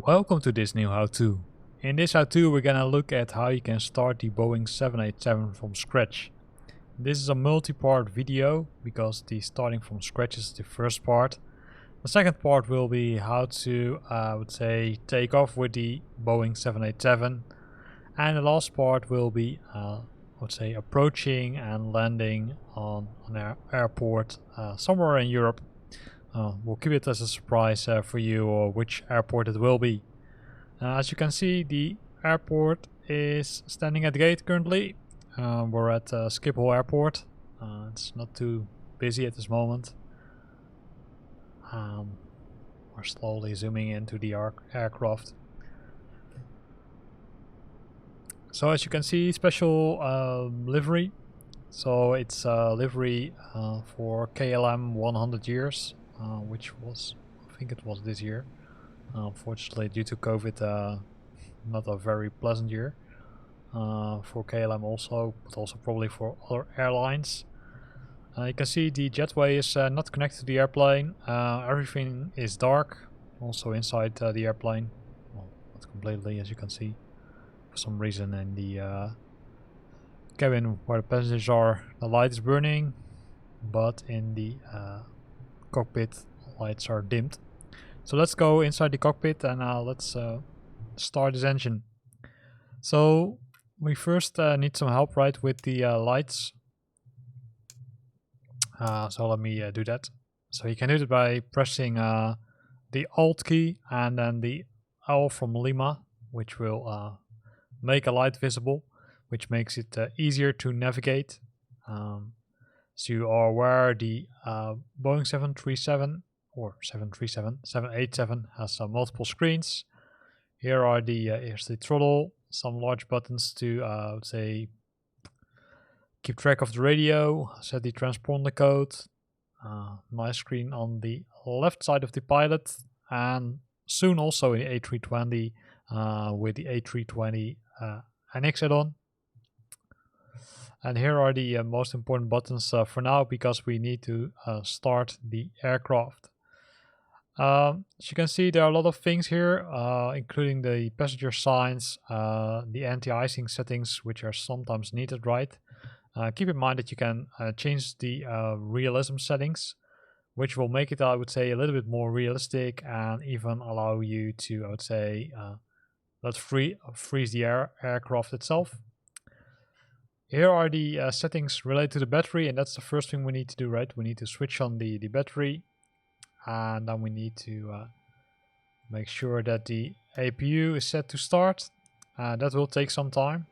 Welcome to this new how-to. In this how-to we're gonna look at how you can start the Boeing 787 from scratch. This is a multi-part video because the starting from scratch is the first part. The second part will be how to, I would say, take off with the Boeing 787. And the last part will be, I would say, approaching and landing on an airport somewhere in Europe. We'll keep it as a surprise for you, or which airport it will be. As you can see, the airport is standing at the gate currently. We're at Schiphol Airport. It's not too busy at this moment. We're slowly zooming into the aircraft. So as you can see, special livery. So it's livery for KLM 100 years. Which was, I think it was this year. Unfortunately, due to COVID, not a very pleasant year for KLM also, but also probably for other airlines. You can see the jetway is not connected to the airplane. Everything is dark, also inside the airplane. Well, not completely, as you can see. For some reason in the cabin where the passengers are, the light is burning, but in the cockpit lights are dimmed. So let's go inside the cockpit and let's start this engine. So we first need some help, right, with the lights. So let me do that. So you can do it by pressing the Alt key and then the L from Lima, which will make a light visible, which makes it easier to navigate. So you are aware the Boeing 737 or 787 has multiple screens. Here are here's the throttle, some large buttons to I would say keep track of the radio, set the transponder code. Nice screen on the left side of the pilot, and soon also in the A320 with the A320 NX add-on. And here are the most important buttons for now, because we need to start the aircraft. As you can see, there are a lot of things here, including the passenger signs, the anti-icing settings, which are sometimes needed, right? Keep in mind that you can change the realism settings, which will make it, I would say, a little bit more realistic and even allow you to, I would say, not freeze the aircraft itself. Here are the settings related to the battery, and that's the first thing we need to do, right? We need to switch on the battery, and then we need to make sure that the APU is set to start. That will take some time.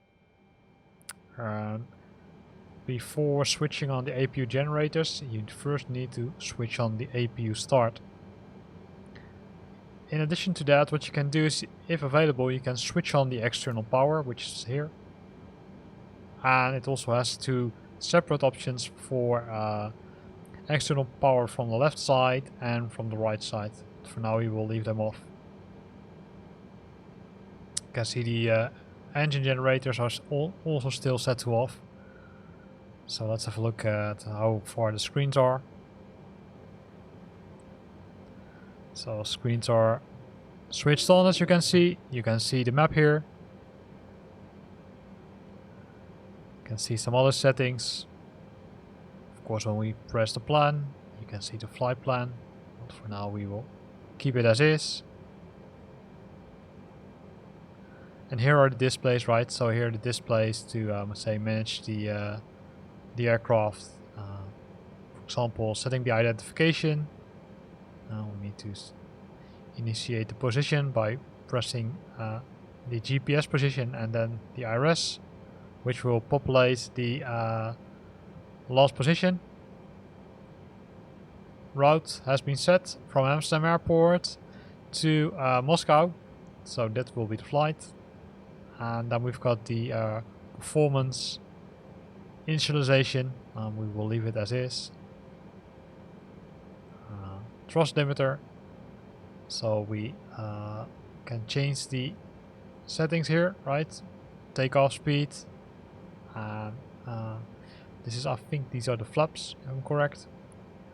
Before switching on the APU generators, you first need to switch on the APU start. In addition to that, what you can do is, if available, you can switch on the external power, which is here. And it also has two separate options for external power from the left side and from the right side. For now we will leave them off. You can see the engine generators are also still set to off. So let's have a look at how far the screens are. So screens are switched on, as you can see. You can see the map here. You can see some other settings. Of course, when we press the plan, you can see the flight plan. But for now, we will keep it as is. And here are the displays, right? So here are the displays to say manage the aircraft. For example, setting the identification. Now we need to initiate the position by pressing the GPS position and then the IRS, which will populate the last position. Route has been set from Amsterdam Airport to Moscow, so that will be the flight. And then we've got the performance initialization. We will leave it as is. Thrust limiter, so we can change the settings here, right? Takeoff speed, and this is, I think these are the flaps, if I'm correct.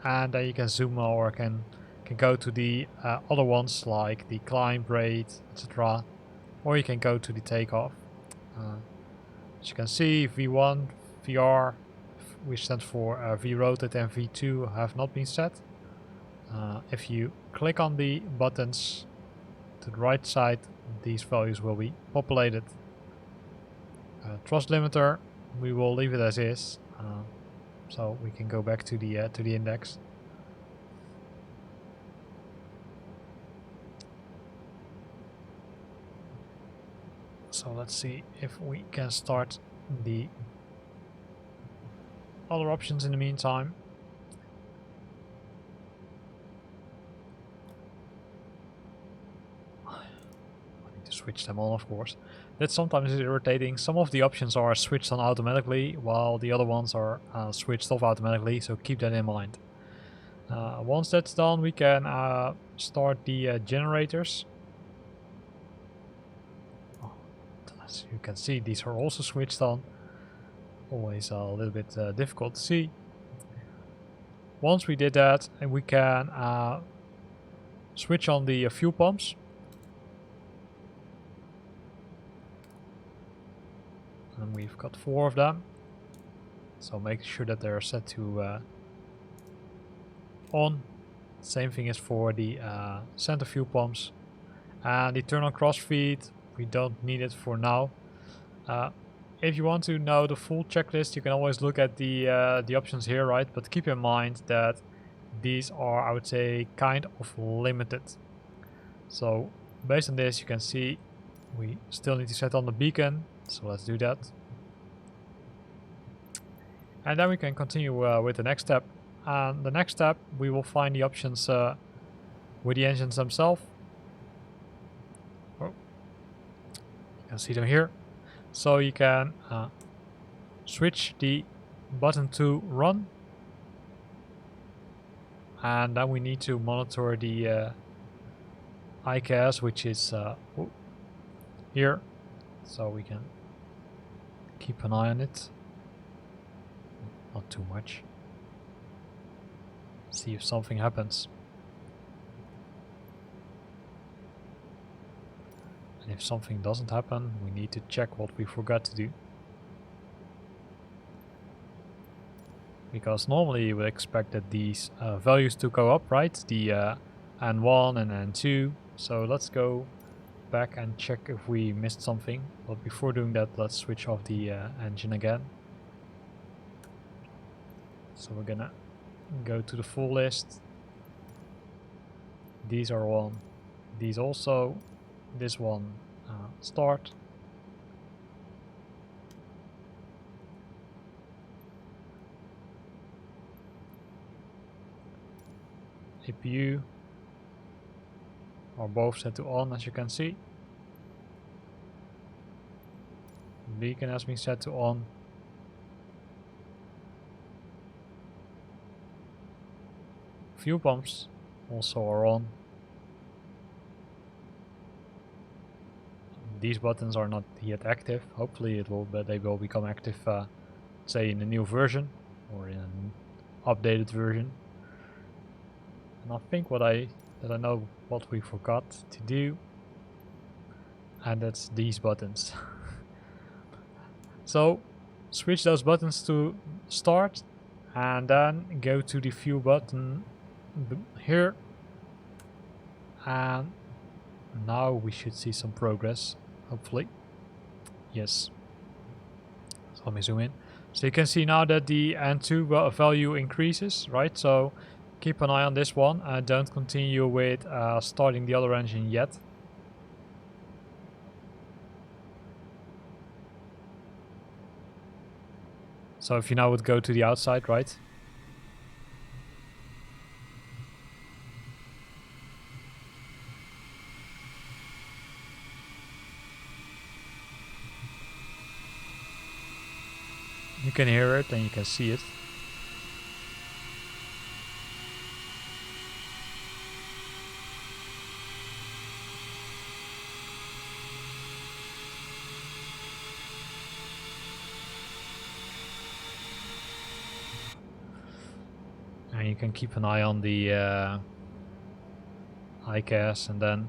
And then you can zoom or can can go to the other ones like the climb rate, etc. Or you can go to the takeoff. As you can see, V1, VR, which stands for V-rotate, and V2 have not been set. If you click on the buttons to the right side, these values will be populated. Thrust limiter, we will leave it as is, so we can go back to the index. So let's see if we can start the other options in the meantime. I need to switch them on, of course. That sometimes is irritating. Some of the options are switched on automatically, while the other ones are switched off automatically, so keep that in mind. Once that's done, we can start the generators. As you can see, these are also switched on. Always a little bit difficult to see. Once we did that, and we can switch on the fuel pumps. And we've got 4 of them. So make sure that they're set to on. Same thing is for the center fuel pumps. And the turn on crossfeed, we don't need it for now. If you want to know the full checklist, you can always look at the options here, right? But keep in mind that these are, I would say, kind of limited. So based on this, you can see we still need to set on the beacon. So let's do that. And then we can continue with the next step. And the next step, we will find the options with the engines themselves. Oh, you can see them here. So you can switch the button to run. And then we need to monitor the ICAS, which is here. So we can keep an eye on it. Not too much. See if something happens. And if something doesn't happen, we need to check what we forgot to do. Because normally you would expect that these values to go up, right? The N1 and N2. So let's go back and check if we missed something. But before doing that, let's switch off the engine again. So we're gonna go to the full list. These are on. These also. This one start. APU are both set to on, as you can see. Beacon has been set to on. Fuel pumps also are on. These buttons are not yet active. Hopefully they will become active, say in a new version or in an updated version. And I think that I know what we forgot to do, and that's these buttons. So switch those buttons to start, and then go to the fuel button here, and now we should see some progress, hopefully. Yes. So let me zoom in. So you can see now that the N2 value increases, right? So keep an eye on this one and don't continue with starting the other engine yet. So if you now would go to the outside, right? You can hear it and you can see it. And you can keep an eye on the I guess, and then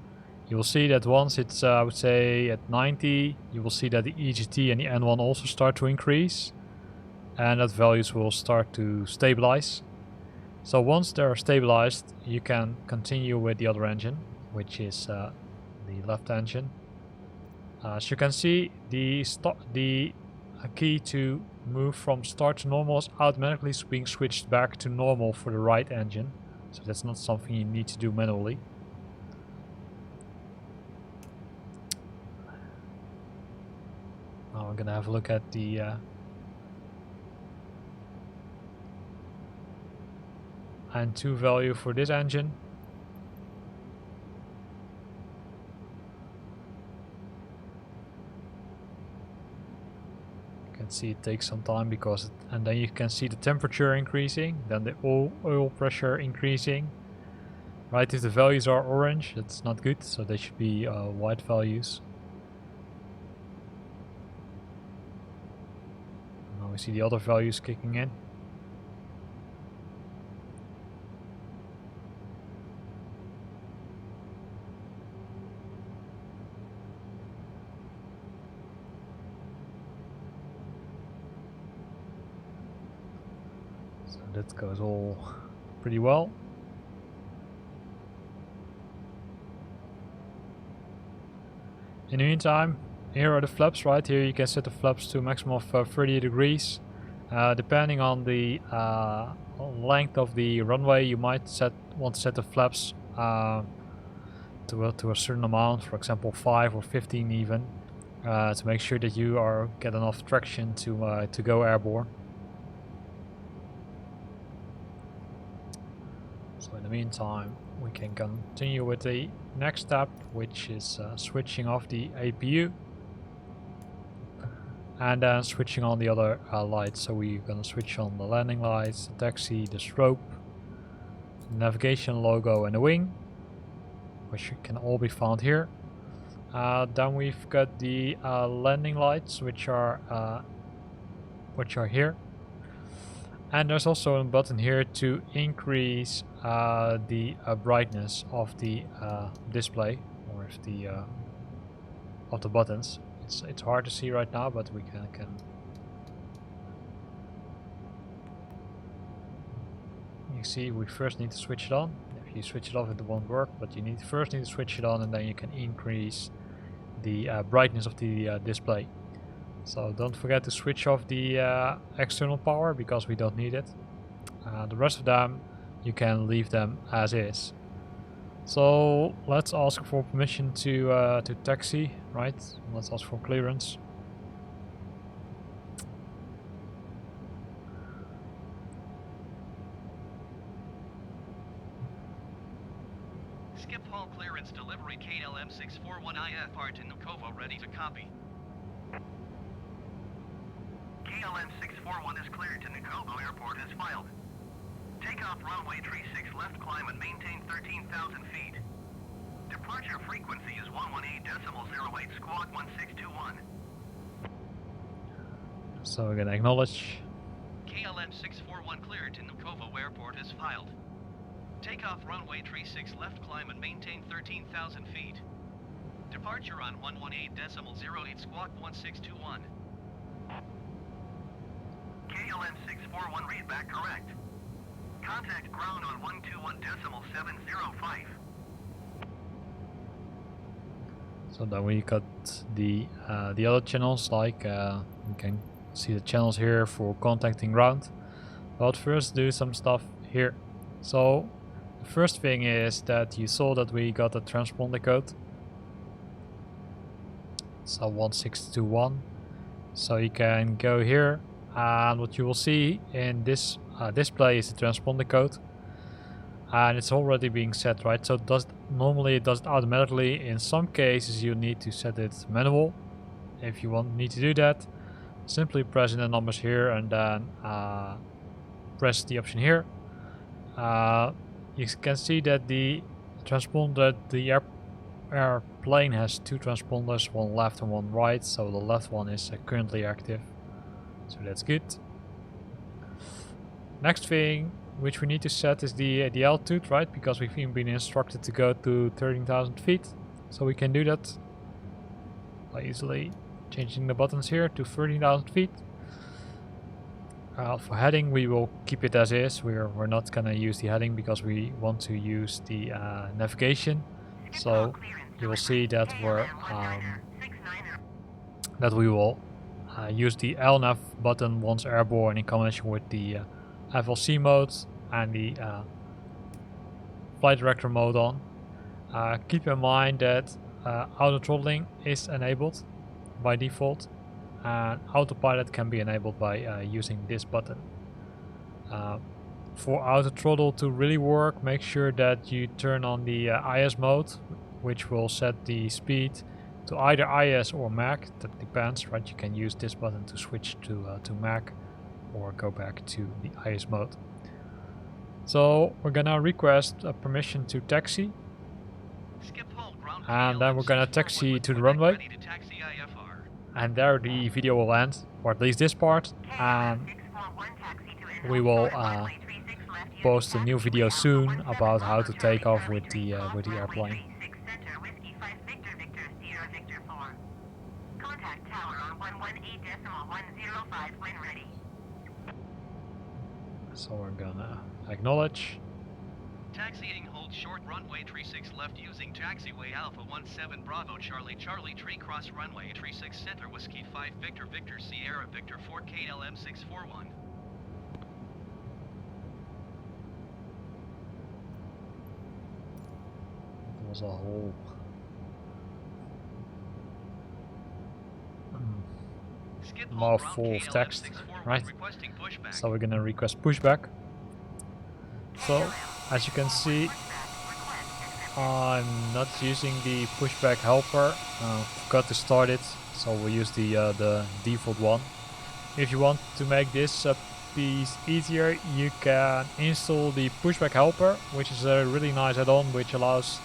you will see that once it's I would say at 90, you will see that the EGT and the N1 also start to increase, and that values will start to stabilize. So once they're stabilized, you can continue with the other engine, which is the left engine. As you can see, the key to move from start to normal is automatically being switched back to normal for the right engine. So that's not something you need to do manually. Now we're gonna have a look at the N2 value for this engine. You can see it takes some time because and then you can see the temperature increasing, then the oil pressure increasing. Right, if the values are orange, that's not good, so they should be white values. Now we see the other values kicking in. So that goes all pretty well. In the meantime, here are the flaps. Right here you can set the flaps to a maximum of 30 degrees. Depending on the length of the runway, you might want to set the flaps to a certain amount, for example 5 or 15 even, to make sure that you get enough traction to go airborne. So in the meantime, we can continue with the next step, which is switching off the APU and then switching on the other lights. So we're gonna switch on the landing lights, the taxi, the strobe, the navigation logo and the wing, which can all be found here. Then we've got the landing lights, which are here. And there's also a button here to increase the brightness of the display, or if the of the buttons. It's hard to see right now, but we can. You see, we first need to switch it on. If you switch it off, it won't work. But you first need to switch it on, and then you can increase the brightness of the display. So don't forget to switch off the external power because we don't need it. The rest of them you can leave them as is. So let's ask for permission to taxi, right? Let's ask for clearance. Skip hall clearance delivery KLM 641IF part in Nukovo ready to copy. KLM 641 is cleared to Nukovo Airport as filed. Takeoff runway 36 left, climb and maintain 13,000 feet. Departure frequency is 118.08 squawk 1621. So we're gonna acknowledge. KLM 641 cleared to Nukovo Airport as filed. Takeoff runway 36 left, climb and maintain 13,000 feet. Departure on 118.08 squawk 1621. KLM 641 readback correct. Contact ground on 121.705. So then we got the other channels, like you can see the channels here for contacting ground. But first do some stuff here. So the first thing is that you saw that we got a transponder code. So 1621. So you can go here, and what you will see in this display is the transponder code, and it's already being set, right? So normally it does it automatically. In some cases you need to set it manual. If you need to do that, simply press in the numbers here and then press the option here. You can see that the transponder, the airplane has two transponders, one left and one right, so the left one is currently active, so that's good. Next thing which we need to set is the altitude, right? Because we've even been instructed to go to 13,000 feet. So we can do that by easily changing the buttons here to 13,000 feet. For heading, we will keep it as is. We're not gonna use the heading because we want to use the navigation. So you will see that we will use the LNAV button once airborne in combination with the FLC mode and the flight director mode on. Keep in mind that auto throttling is enabled by default, and autopilot can be enabled by using this button. For auto throttle to really work, make sure that you turn on the IS mode, which will set the speed to either IS or Mach. That depends, right? You can use this button to switch to Mach or go back to the IS mode. So we're gonna request a permission to taxi, and then we're gonna taxi to the runway. And there the video will end, or at least this part, and we will post a new video soon about how to take off with the airplane. So we're gonna acknowledge. Taxiing, hold short runway 36 left using taxiway Alpha 17 Bravo Charlie Charlie Tree Cross runway 36 Center Whiskey 5 Victor Victor Sierra Victor 4 KLM 641. There was a whole mouthful of text, right? So we're gonna request pushback. So as you can see, I'm not using the Pushback Helper. Forgot to start it, so we'll use the default one. If you want to make this piece easier, you can install the Pushback Helper, which is a really nice add-on which allows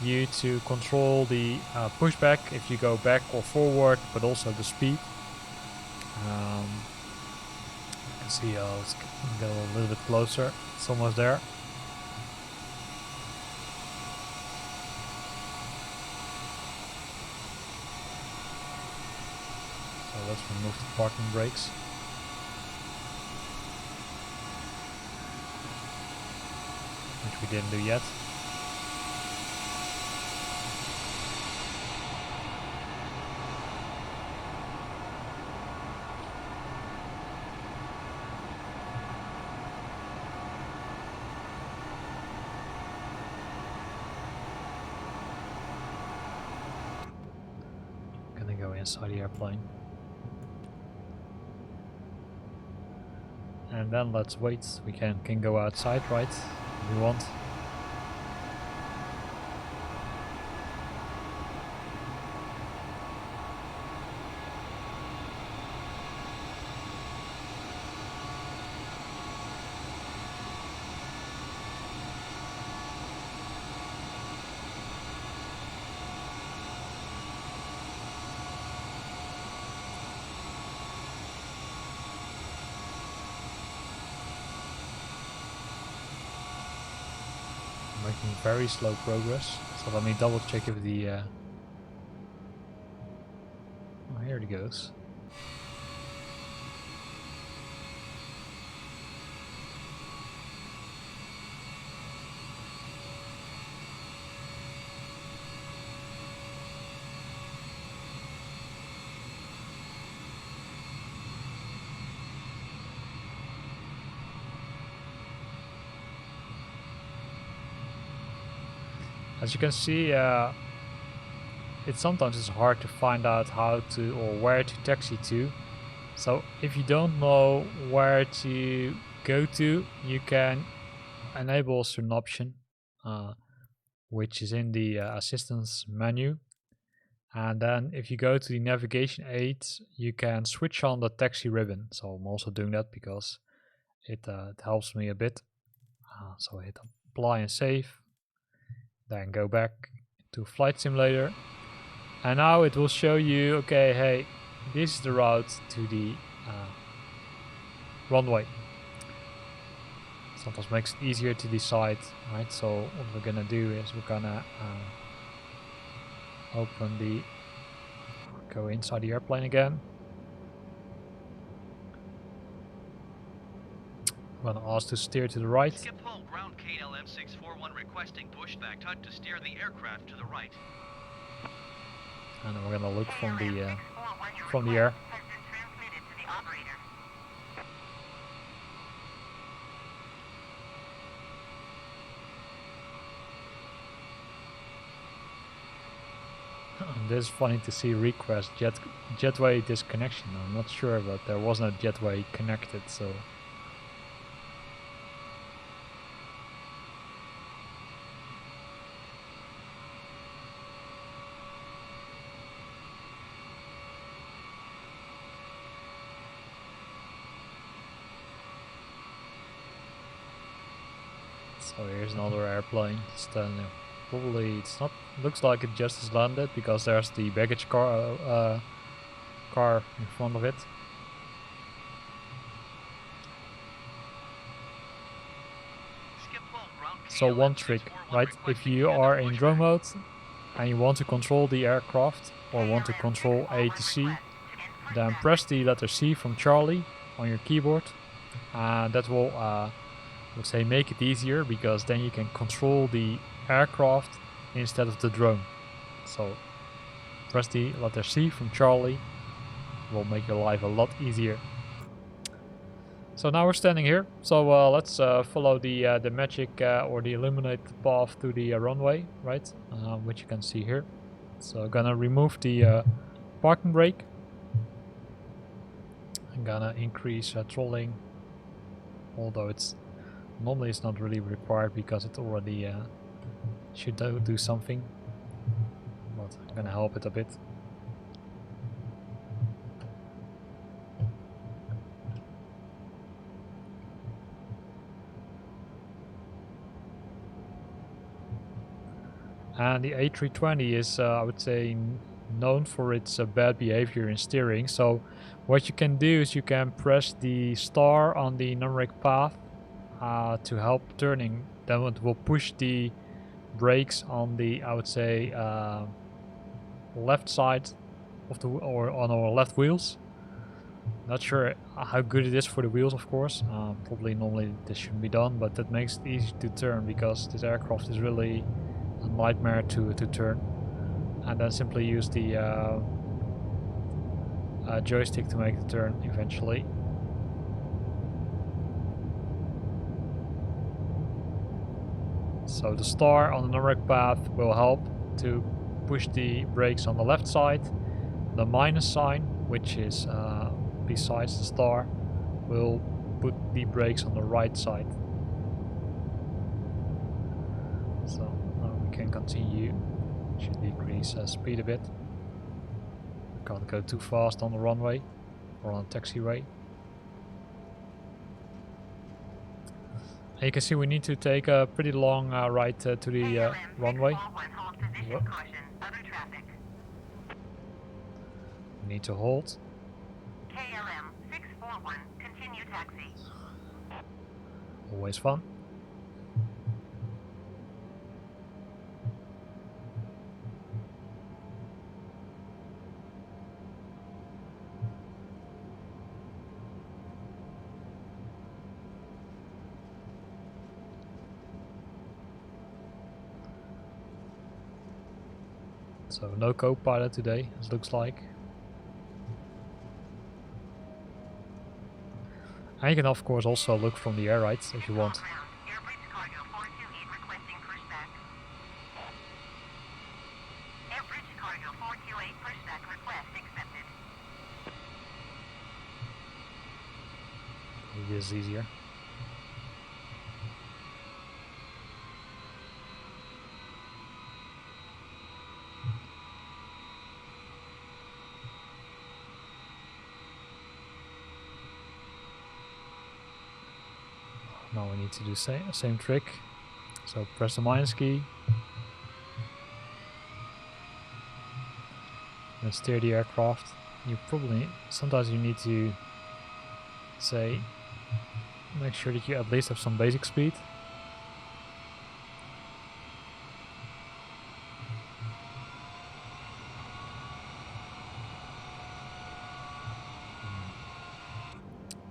you to control the pushback if you go back or forward, but also the speed. You can see, let's get a little bit closer. It's almost there. So let's remove the parking brakes. Which we didn't do yet. Gonna go inside the airplane. And then let's wait. We can go outside, right? If we want. Making very slow progress. So let me double check if the oh, here it goes. As you can see, it sometimes is hard to find out how to or where to taxi to. So if you don't know where to go to, you can enable a certain option, which is in the assistance menu. And then if you go to the navigation aids, you can switch on the taxi ribbon. So I'm also doing that because it helps me a bit. So hit apply and save. Then go back to Flight Simulator, and now it will show you, okay, hey, this is the route to the runway. Sometimes makes it easier to decide, right? So what we're gonna do is we're gonna go inside the airplane again. I'm gonna ask to steer to the right. Skip hull ground KLM 641 requesting pushback type to steer the aircraft to the right. And then we're gonna look from the air. Has been transmitted to the operator. This is funny to see request jetway disconnection. I'm not sure, but there was no jetway connected, so. So here's another airplane. Probably it's not. Looks like it just has landed because there's the baggage car in front of it. So one trick, right? If you are in drone mode and you want to control the aircraft or want to control A to C, then press the letter C from Charlie on your keyboard, and that will, I would say, make it easier because then you can control the aircraft instead of the drone. So press the letter C from Charlie, will make your life a lot easier. So now we're standing here, so let's follow the magic or the illuminated path to the runway, right, which you can see here. So gonna remove the parking brake. I'm gonna increase throttling, although normally it's not really required because it already should do something, but I'm gonna help it a bit. And the A320 is, I would say, known for its bad behavior in steering. So what you can do is you can press the star on the numeric path to help turning. Then it will push the brakes on the, I would say, left side of the, or on our left wheels. Not sure how good it is for the wheels, of course. Probably normally this shouldn't be done, but that makes it easy to turn because this aircraft is really a nightmare to turn. And then simply use the joystick to make the turn eventually. So the star on the numeric path will help to push the brakes on the left side. The minus sign, which is besides the star, will put the brakes on the right side. So now we can continue. Should decrease speed a bit. Can't go too fast on the runway or on the taxiway. And you can see we need to take a pretty long ride to the runway. We need to hold. KLM 641, continue taxi. Always fun. So no co-pilot today, it looks like. And you can of course also look from the air, right, if you want. Maybe this is easier. Now we need to do same trick. So press the minus key. And steer the aircraft. You probably, sometimes you need to say, Make sure that you at least have some basic speed.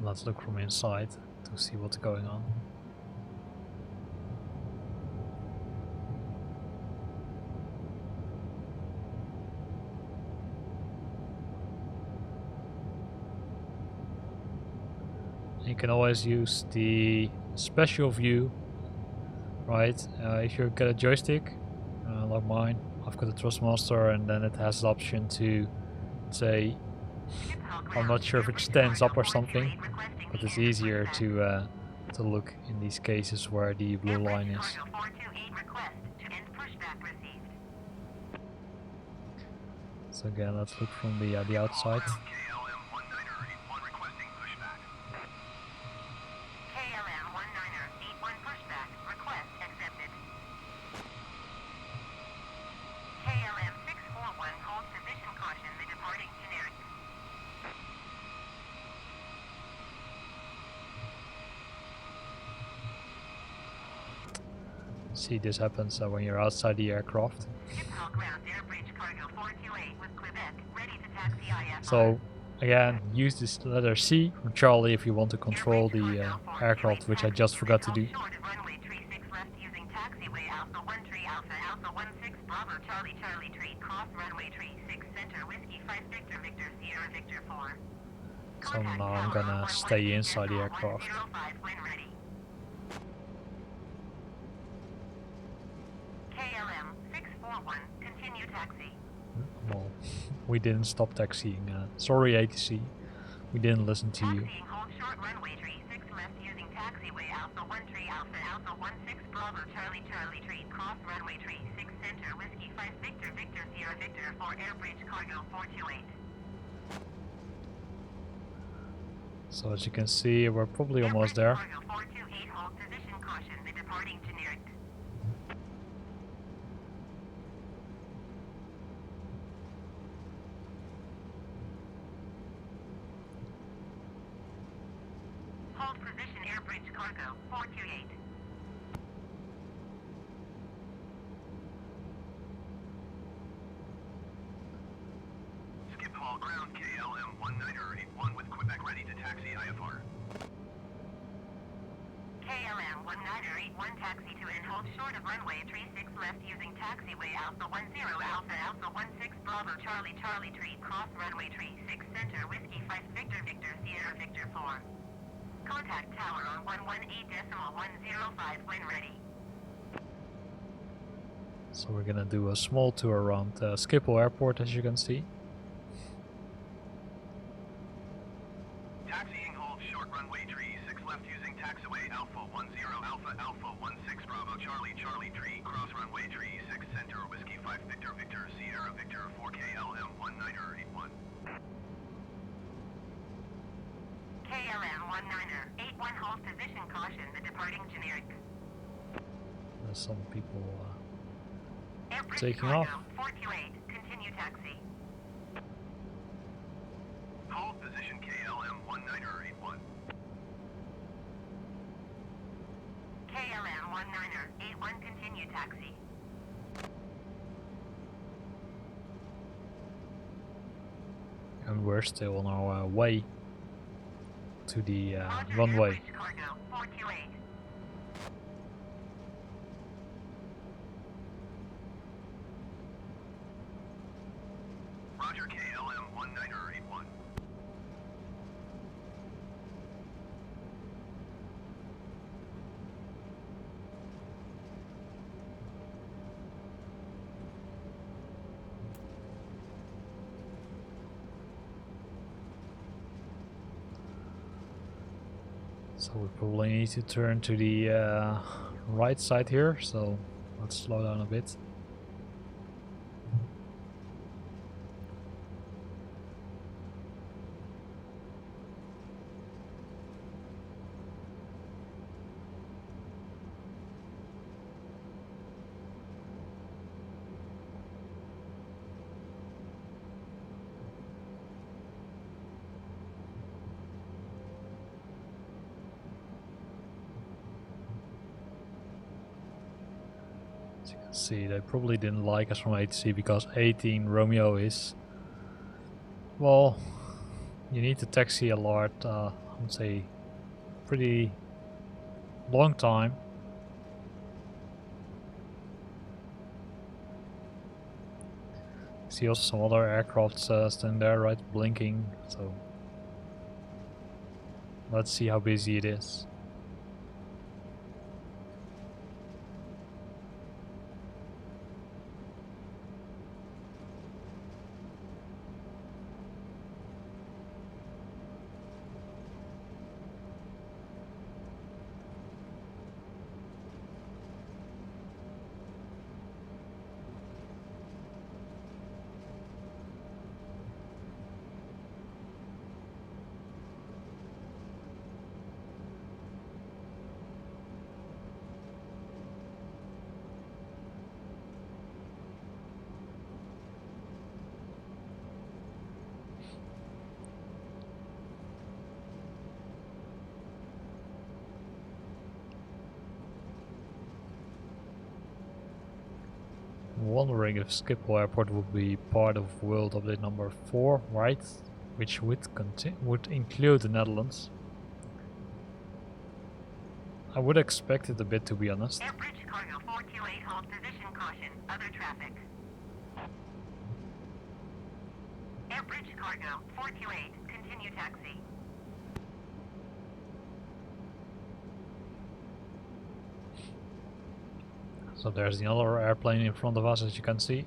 Let's look from inside to see what's going on. You can always use the special view, right? If you get a joystick, like mine, I've got a Thrustmaster, and then it has the option to say, I'm not sure if it stands up or something, but it's easier to look in these cases where the blue line is. So again, let's look from the outside. See, this happens when you're outside the aircraft. So again, use this letter C from Charlie if you want to control the aircraft, which I just forgot to do. So now I'm gonna stay inside the aircraft. Well, we didn't stop taxiing. Sorry, ATC. We didn't listen to you. Hold short runway tree 6 left using taxiway Alpha 1 tree Alpha Alpha 16 Bravo Charlie Charlie tree cross runway tree 6 center Whiskey 5 Victor Victor Sierra Victor 4 Airbridge Cargo 428. So as you can see, we're probably almost there. Cargo 428 hold position caution the departing generic. Hold position Airbridge Cargo 428. Skip hall ground KLM 1981 with Quebec ready to taxi IFR. KLM 1981 taxi to and hold short of runway 36 left using taxiway Alpha 10 Alpha Alpha 16 Bravo Charlie Charlie tree cross runway tree 6 center Whiskey 5 Victor Victor Sierra Victor 4. Contact tower on 118.105 when ready. So we're gonna do a small tour around Schiphol Airport, as you can see. Taxiing hold short runway tree 6 left using taxiway Alpha 10 Alpha Alpha 16 Bravo Charlie Charlie tree cross runway tree 6 center Whiskey 5 Victor Victor Sierra Victor 4 KLM 1981. KLM 1981 hold position caution the departing generic. There's some people Airbridge taking Cargo, off. 428, continue taxi. Hold position KLM 1981. KLM 1981, continue taxi. And we're still on our way to the Roger, runway. Airbridge Cargo, 428. Roger, KLM 1981. So we probably need to turn to the right side here, so let's slow down a bit. As you can see, they probably didn't like us from ATC because 18 Romeo is, well, you need to taxi a lot, I would say pretty long time. See also some other aircraft standing there, right, blinking, so let's see how busy it is. Wondering if Schiphol Airport would be part of world update number 4, right? Which would include the Netherlands. I would expect it a bit, to be honest. Bridge cargo 428, hold position, caution, other traffic. Bridge cargo 428, continue taxi. So there's the other airplane in front of us, as you can see.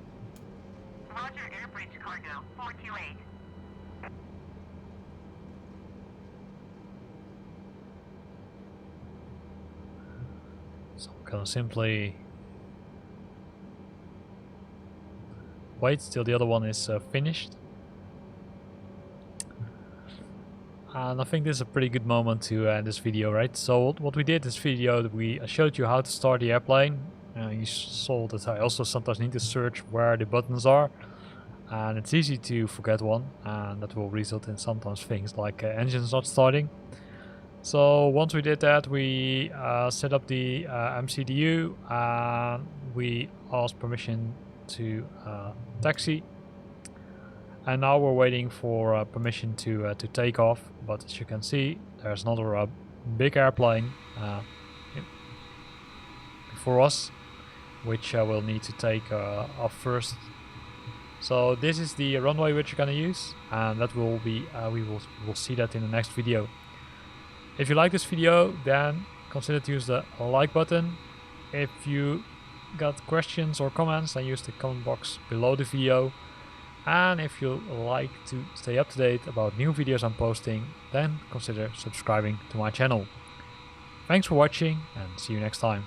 Roger, Bridge cargo 428. So we can simply wait till the other one is finished. And I think this is a pretty good moment to end this video, right? So what we did in this video, we showed you how to start the airplane. You saw that I also sometimes need to search where the buttons are, and it's easy to forget one, and that will result in sometimes things like engines not starting. So once we did that, we set up the MCDU, and we asked permission to taxi. And now we're waiting for permission to take off. But as you can see, there's another big airplane before us, which we'll need to take off first. So this is the runway which we're gonna use, and that will be we'll see that in the next video. If you like this video, then consider to use the like button. If you got questions or comments, then use the comment box below the video. And if you like to stay up to date about new videos I'm posting, then consider subscribing to my channel. Thanks for watching, and see you next time.